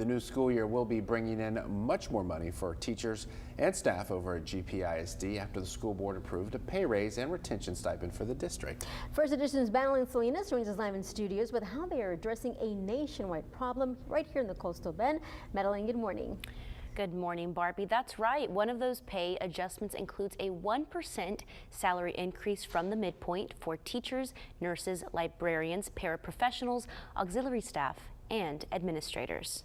The new school year will be bringing in much more money for teachers and staff over at G-PISD after the school board approved a pay raise and retention stipend for the district. First Edition's Madeline Salinas joins us live in studios with how they are addressing a nationwide problem right here in the Coastal Bend. Madeline, good morning. Good morning, Barbie. That's right. One of those pay adjustments includes a 1% salary increase from the midpoint for teachers, nurses, librarians, paraprofessionals, auxiliary staff, and administrators.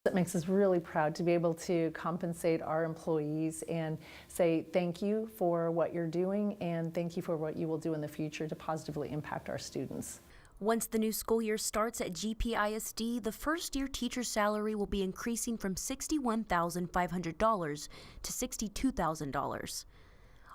It makes us really proud to be able to compensate our employees and say thank you for what you're doing and thank you for what you will do in the future to positively impact our students. Once the new school year starts at G-PISD, the first-year teacher's salary will be increasing from $61,500 to $62,000.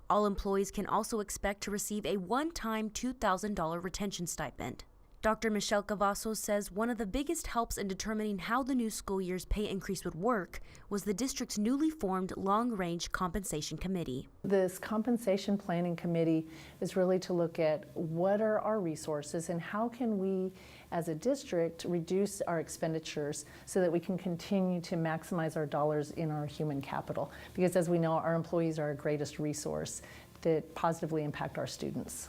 All employees can also expect to receive a one-time $2,000 retention stipend. Dr. Michelle Cavazos says one of the biggest helps in determining how the new school year's pay increase would work was the district's newly formed long-range compensation committee. This compensation planning committee is really to look at what are our resources and how can we as a district reduce our expenditures so that we can continue to maximize our dollars in our human capital. Because as we know, our employees are our greatest resource that positively impact our students.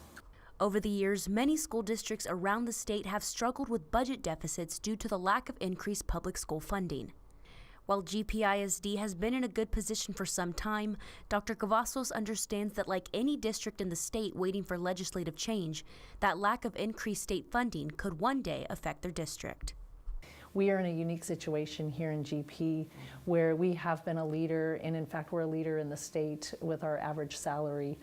Over the years, many school districts around the state have struggled with budget deficits due to the lack of increased public school funding. While G-PISD has been in a good position for some time, Dr. Cavazos understands that like any district in the state waiting for legislative change, that lack of increased state funding could one day affect their district. We are in a unique situation here in GP where we have been a leader, and in fact we're a leader in the state with our average salary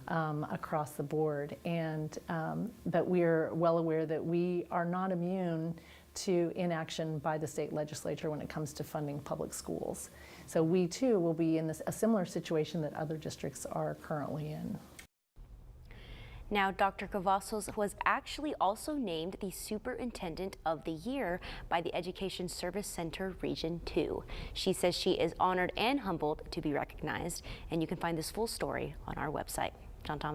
across the board. But we're well aware that we are not immune to inaction by the state legislature when it comes to funding public schools. So we too will be in a similar situation that other districts are currently in. Now, Dr. Cavazos was actually also named the Superintendent of the Year by the Education Service Center Region 2. She says she is honored and humbled to be recognized, and you can find this full story on our website. John Thomas.